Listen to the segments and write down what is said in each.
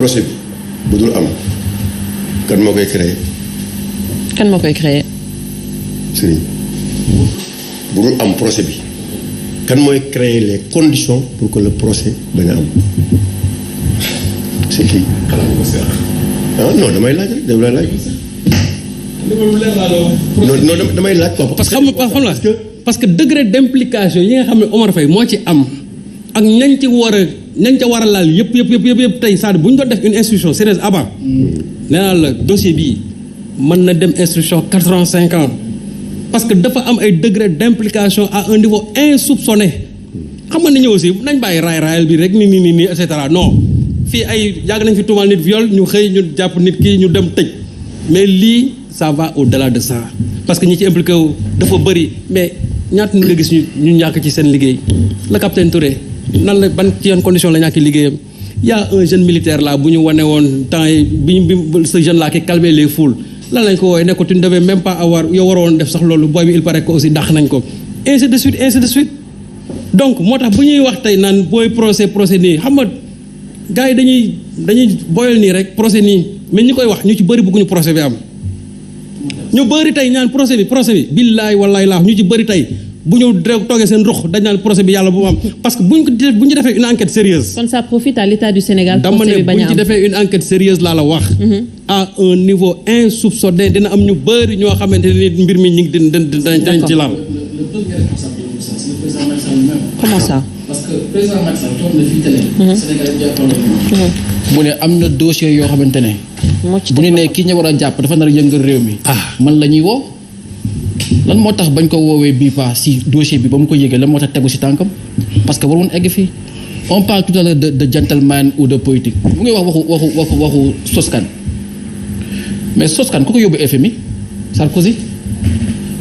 procès bi bu dul am kan moo koy créer. kan moo koy créer. Serigne bu dul am procès bi kan mooy créer les conditions pour que le procès bañ a am c'est qui. ah non damay laaj rek damay laaj. non damay laaj quoi. parce que xam la parce que degré d'implication yi nga xam ne Omar Faye moo ci am ak ñañ ca war a laal yëpp tey saa bu ñu doon def une instruction sérieuse avant nee naa la dossier bii mën na dem instruction 85 ans parce que dafa am ay degré d'implication à un niveau insoupçonné xam nga ni ñëw aussi nañ bàyyi raayal bi rek ni et cetera non fii ay yàgg nañ fi tuumal nit viol ñu xëy ñu jàpp nit ki ñu dem tëj mais lii ça va au-delà de ça parce que ñi ci impliqué wu dafa bëri mais ñaata nit nga gis ñu ñàkk ci seen liggéey le capitaine Touré nan la ban ci yoon condition la ñàkk liggéeyam y a un jeune militaire là bu ñu wane woon temps yi bi ce jeune là qui calmait les foules lan lañ ko woowee ne ko tu ne devais même pas avoir yow waroon def sax loolu booy bi il paraît que aussi dàq nañ ko ainsi de suite donc moo tax bu ñuy wax tey naan booy procès nii xam nga gars yi dañuy boyal nii rek procès nii mais ñi koy wax ñu ci bëri bëgguñu procès bi am ñu bëri tey ñaan procès bi billaay wallaay laa ñu ci bëri tey bu ñu toogee seen ruux dañ naan procès bi yàlla bu mu am parce que bu ñu defee une enquête sérieuse. kon ça profite à l'État du Sénégal. dama ne bu ñu ci defee une enquête sérieuse laa la wax. à un niveau insoupçonné dina am ñu bëri ñoo xamante ne mbir mi ñu ngi dañ ci laal. comment ça. parce que président Macky Sall toog na fii télé. Sénégal yi jàppale mu ne am na dossier yoo xamante ne. bu ñu nee kii ñu war a jàpp dafa nar a yëngal réew mi. man la ñuy woo. lan moo tax bañ ko woowee bii pas si dossier bi ba mu ko yëgee lan moo tax tegu si tànkam parce que waroon egg fii on parle tout à l'heure de gentleman ou de politique mu ngi wax waxu Soskan mais Soskan ku ko yóbbu FMI Sarkozy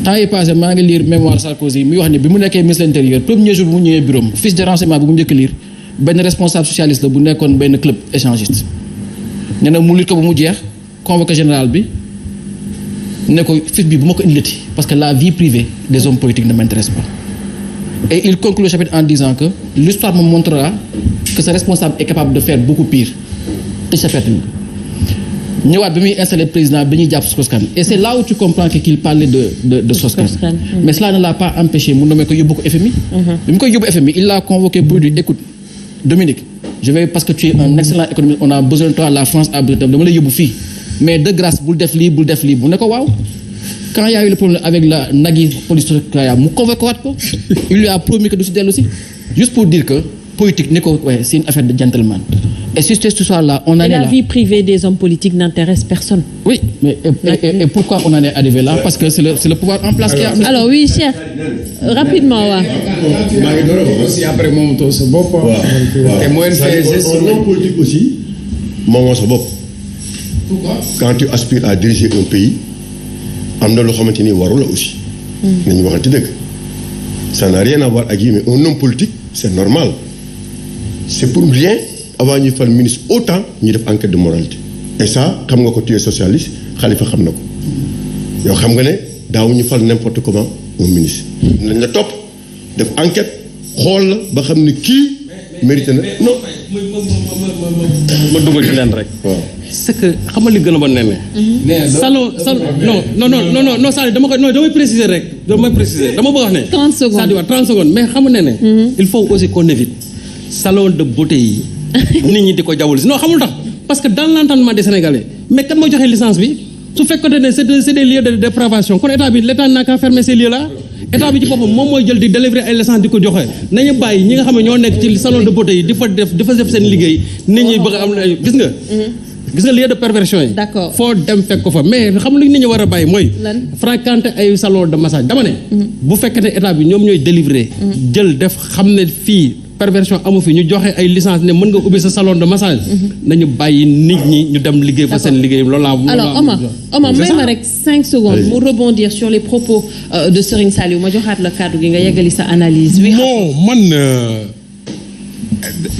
temps yi passé maa ngi lire mémoire Sarkozy muy wax ne bi mu nekkee ministre de l'intérieur premier jour bu mu ñëwee bureau am fiche de renseignement bi mu njëkk lire benn responsable socialiste la bu nekkoon benn club échangiste nee na mu lire ko ba mu jeex convoqué général bi ne ko fiche bi bu ma ko indilati parce que la vie privée des hommes politiques ne m'intéresse pas et il conclut le chapitre en disant que l'histoire me montrera que ce responsable est capable de faire beaucoup pire te chapitre bi ñëwaat bi muy installé président bi ñuy jàpp Soskan et c'est là où tu comprends que qu'il parlait de Soskan mais cela ne l'a pas empêché mu nommé ko yóbbu ko FMI bi mu koy yóbbu FMI il l'a convoqué pour lui écoute Dominique je vais parce que tu es un excellent économiste on a besoin de toi la France a besoin dama lay yóbbu fii mais de grâce bul def lii bu ne ko waaw quand il y a eu le problème avec la Nagui police mu convoqué waat ko il lui a promis que du si dellu si juste pour dire que politique ni ko ouais, c'est une affaire de gentleman et sur cette histoire-là on en est là. La vie privée des hommes politiques n'intéresse personne. Oui mais et pourquoi on en est arrivé là parce que c'est le pouvoir en place qui a. Alors oui Cheikh rapidement waaw. maa ngi doon aussi après moom too sa bopp. te mooy homme politique aussi moomoo sa bopp. Pourquoi? Quand tu aspires à diriger un pays am na loo xamante ni waru la aussi. nañu waxante dëgg. ça n'a rien à voir ak yi mais un homme politique c'est normal c'est pour rien avant ñuy fal ministre autant ñuy def enquête de moralité et ça xam nga ko tu es socialiste Khalifa xam na ko yow xam nga ne daawuñu fal n'importe comment un ministre. nañ la topp def enquête xool la ba xam ne kii mérité na non. ma dugal ci leen rek. waaw c'est que xam nga li gën a bon nee salon non Sali damay préciser rek dama bëgg wax ne. 30 secondes Sali wax 30 secondes mais xam nga ne il faut aussi qu'on évite salon de beauté yi nit ñi di ko jawul si non xamul tax parce que dans l'entendement des Sénégalais mais kan moo joxe licence bi su fekkoon ne c'est des lieux de dépravation kon l'état n'a qu'à fermer ces lieux là état bi ci boppam moom mooy jël di délivrer ay licence di ko joxe nañu bàyyi ñi nga xam ne ñoo nekk ci salon de beauté yi di fa def seen liggéey nit ñi bëgg am gis nga lieu de perversion yi. D'accord. foo dem fekk ko fa mais xam lu nit ñi war a bàyyi mooy. fréquenter ay salon de massage dama ne. bu fekkee ne état bi ñoom ñooy délivrer. jël def xam ne fii perversion amu fi ñu joxe ay licence ne mën nga ubbi sa salon de massage. nañu bàyyi nit ñi ñu dem liggéey fa seen liggéey loolu laa. alors Omar may ma rek 5 secondes mu rebondir sur les propos de Serigne Saliou ma joxaat la kàddu gi nga yeggali sa analyse. oui non man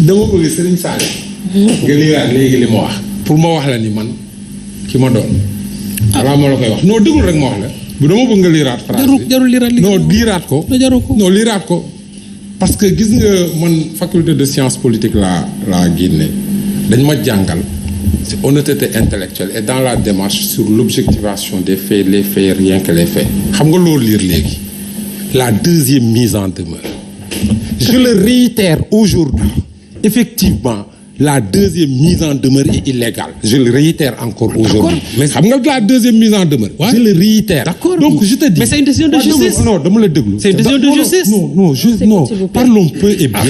dama bëgg Serigne Saliou. nga liiraat léegi li ma wax. pour ma wax la ni man ki ma doon. avant ma la koy wax non déglu rek ma wax la. bu dama bëgg nga liiraat phrase bi jarul liiraat non liiraat ko. jarul ko non liiraat ko. parce que gis nga man faculté de sciences politiques laa génne dañ ma jàngal c'est honnêteté intellectuelle et dans la démarche sur l'objectivation des faits, les faits, rien que les faits. Xam nga loolu lire léegi la deuxième mise en demeure. Je le réitère aujourd'hui. Effectivement, la deuxième mise en demeure est illégale. Je le réitère encore aujourd'hui. Mais xam nga la deuxième mise en demeure. Ouais. Je le réitère. D'accord. Donc je te dis. Mais c'est une décision de justice. Non, dama la déglu. C'est une décision de justice. Non. Parlons peu et bien.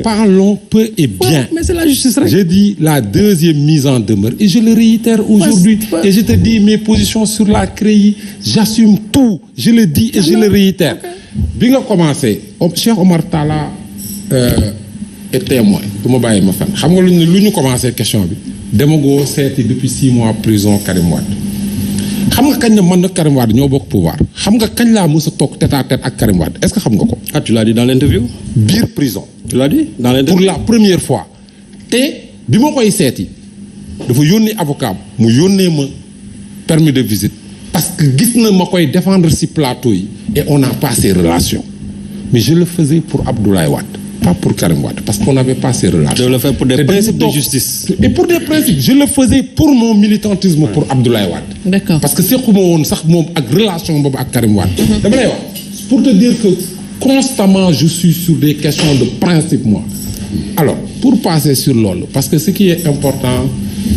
Parlons peu et bien. Ouais, mais c'est la justice. J'ai dit la deuxième mise en demeure et je le réitère aujourd'hui. Et je te dis mes positions sur la CREI. J'assume tout. Je le dis et je le réitère. Bi nga commencé Cheikh Omar Talla est témoin du ma bàyyi ma fen xam nga lu ñu commencé question bi demagoo seeti depuis 6 mois prison Karim Wade xam nga kañ la man na Karim Wade ñoo bokk pouvoir xam nga kañ laa mës a toog tête à tête ak Karim Wade est-ce que xam nga ko. Ah, tu l'as dit dans l'interview. biir prison. Tu l'as dit dans l'interview. Pour la première fois te bi ma koy seeti dafa yónnee avocat mu yónnee ma permis de visite parce que gis na ma koy défendre ci plateau yi et on n'a pas ces relations mais je le faisais pour Abdoulaye Wade pas pour Karim Wade parce qu'on n'avait pas ces relations. Je le fais pour des principes de justice. Et pour des principes je le faisais pour mon militantisme pour Abdoulaye Wade. D'accord. Parce que sequma woon sax moom ak relation boobu ak Karim Wade. dama lay wax pour te dire que constamment je suis sur des questions de principe moi. Alors pour passer sur loolu parce que ce qui est important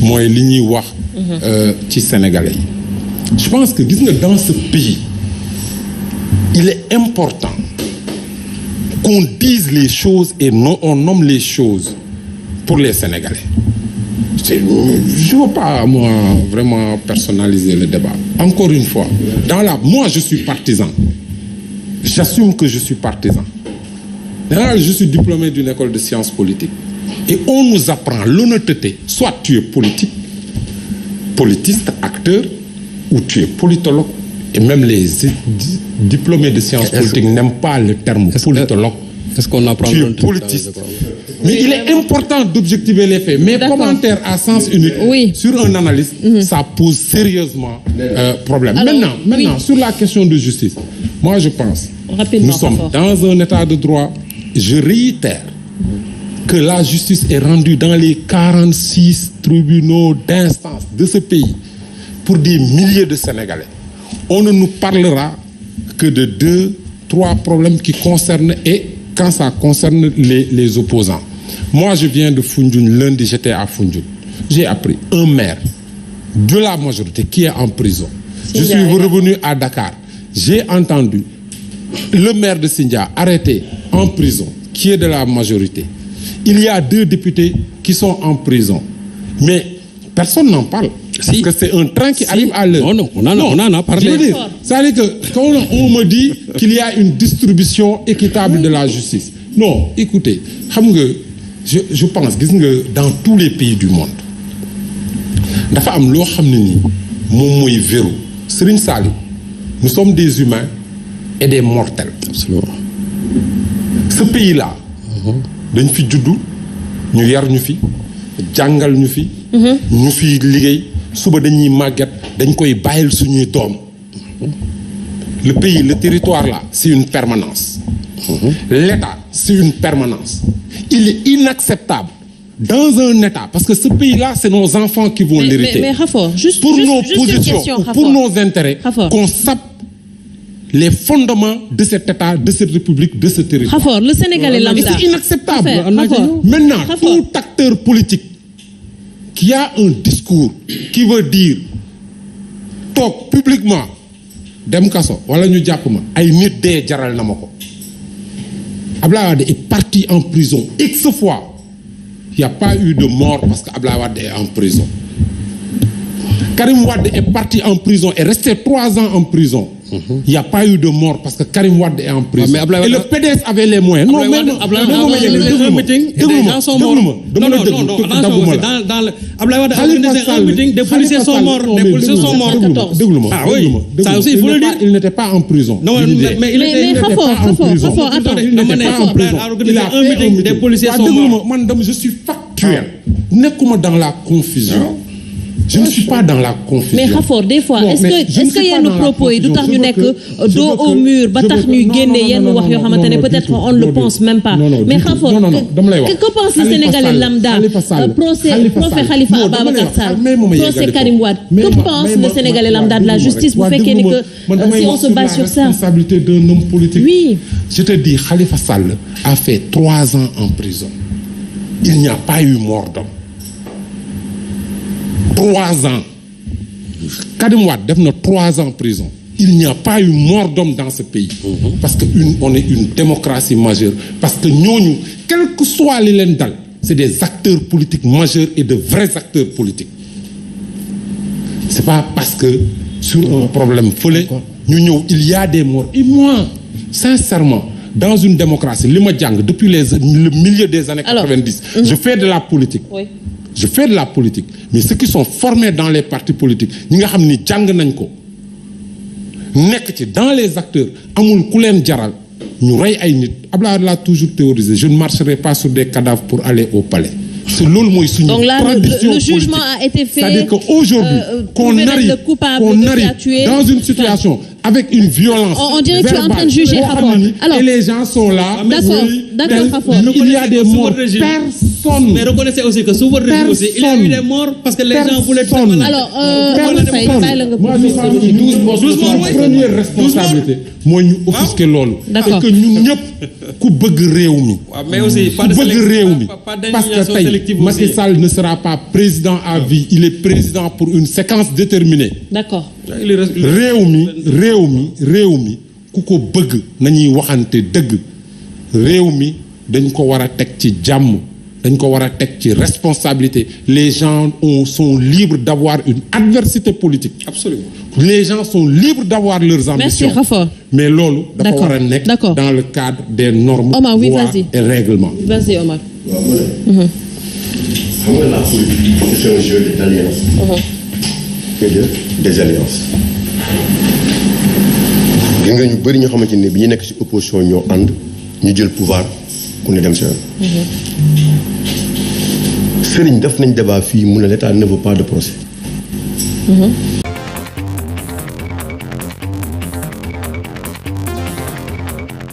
mooy li ñuy wax ci sénégalais yi. Je pense que gis nga dans ce pays il est important qu'on dise les choses et non on nomme les choses pour les Sénégalais. Je ne veux pas moi vraiment personnaliser le débat. Encore une fois, moi je suis partisan. J'assume que je suis partisan. Je suis diplômé d'une école de sciences politiques. Et on nous apprend l'honnêteté. Soit tu es politique, politiste, acteur, ou tu es politologue. Et même les diplômés de sciences politiques n'aiment pas le terme politologue. Est-ce qu'on apprend tu es politiste. Mais il est important d'objectiver les faits. Mes commentaires à sens unique sur un analyste, ça pose sérieusement problème. Alors, maintenant, sur la question de justice, moi je pense, nous sommes dans un état de droit. Je réitère que la justice est rendue dans les 46 tribunaux d'instance de ce pays pour des milliers de Sénégalais. On ne nous parlera que de 2-3 problèmes qui concernent et quand ça concerne les opposants. Moi, je viens de Foundiougne. Lundi, j'étais à Foundiougne. J'ai appris un maire de la majorité qui est en prison. Je suis revenu à Dakar. J'ai entendu le maire de Sindia arrêté en prison, qui est de la majorité. Il y a 2 députés qui sont en prison. Mais personne n'en parle. Parce que c'est un train qui arrive à l'heure. Non, on en a parlé. Je veux dire, c'est-à-dire que quand on me dit qu'il y a une distribution équitable de la justice. Non, écoutez, je pense que dans tous les pays du monde, dafa am loo xam ne nii moom mooy verrou. Serigne Saliou, nous sommes des humains et des mortels. Absolument. Ce pays-là, dañ fi juddu, ñu yar ñu fi, jàngal ñu fi, ñu fi liggéey. Suba dañuy màgget dañ koy bàyyil suñuy doom. Le pays, le territoire là, c'est une permanence. L'État, c'est une permanence. Il est inacceptable dans un État, parce que ce pays-là, c'est nos enfants qui vont l'hériter. Mais Khafor, juste pour nos juste positions, pour nos intérêts, qu'on sape les fondements de cet État, de cette République, de ce territoire. Khafor, le Sénégalais lambda. C'est inacceptable. Khafor. Maintenant, tout acteur politique qui a un discours qui veut dire toog publiquement dem kaso wala ñu jàpp ma ay nit dee jaral na ma ko. Abdoulaye Wade est parti en prison X fois. Il n'y a pas eu de mort parce que Abdoulaye Wade est en prison. Karim Wade est parti en prison et resté 3 ans en prison. Il n'y a pas eu de mort parce que Karim Wade est en prison. Et le PDS avait les moyens. Non, mais un meeting et des gens sont morts. Non, Abdoulaye Wade a organisé un meeting, des policiers sont morts. Des policiers sont morts. Ah oui, ça aussi il faut le dire. Il n'était pas en prison. Non, mais il n'était pas en prison. Il a organisé un meeting, des policiers sont morts. Je suis factuel. Nekkuma dans la confusion. Je ne suis pas dans la confusion. mais Khafor des fois est-ce que yenn propos yi du tax ñu nekk dos au mur ba tax ñuy génne yenn wax yoo xamante ne peut-être on ne le pense même pas. mais Khafor que pense le Sénégalais lambda procès Khalifa Ababacar Sall procès Karim Wade que pense le Sénégalais lambda de la justice bu fekkee ni que si on se base sur ça. Responsabilité d'un homme politique. Oui. Je te dis, Khalifa Sall a fait 3 ans en prison. Il n'y a pas eu mort d'homme. 3 ans. Karim Wade def na 3 ans en prison. Il n'y a pas eu mort d'homme dans ce pays. Parce que on est une démocratie majeure. Parce que ñooñu, quel que soit li leen dal, c'est des acteurs politiques majeurs et de vrais acteurs politiques. C'est pas parce que sur un problème fële ñu ñëw il y a des morts. Et moi, sincèrement, dans une démocratie, li ma jàng depuis le milieu des années 90, je fais de la politique. Oui. Je fais de la politique, mais ceux qui sont formés dans les partis politiques ñi nga xam ni jàng nañ ko nekk ci dans les acteurs amul ku leen jaral ñu rey ay nit. Abdoulaye l'a toujours théorisé, je ne marcherai pas sur des cadavres pour aller au palais. C'est loolu mooy suñu tradition le jugement a été fait. C'est-à-dire qu'aujourd'hui qu'on arrive dans une situation avec une violence on dirait que tu es en train de juger Khafor. Alors et les gens sont là. D'accord Khafor. Il y a des morts. Personne. Mais reconnaissez aussi que sous votre régime aussi il y a eu des morts parce que les gens voulaient faire mal. Alors moi je pense que 12 morts première responsabilité mooy ñu offusquer loolu. D'accord. que ñun ñëpp ku bëgg réew mi. mais aussi ku bëgg réew mi parce que tey Macky Sall ne sera pas président à vie, il est président pour une séquence déterminée. D'accord. réew mi ku ko bëgg nañuy waxante dëgg réew mi dañ ko war a teg ci jàmm dañ ko war a teg ci responsabilité. Les gens sont libres d'avoir une adversité politique. Absolument. Les gens sont libres d'avoir leurs ambitions. Merci Khafor. Mais loolu dafa war a nekk dans le cadre des normes, Omar, oui, lois vas-y. et règlements. Vas-y Omar. Xam nga la politique c'est un jeu d'alliance et de désalliance. Gis nga ñu bëri ñoo xamante ne bi ñu nekk ci opposition ñoo ànd ñu jël pouvoir ku ne dem sa yoon. Sëriñ def nañ débat fii mu ne l'État ne veut pas de procès.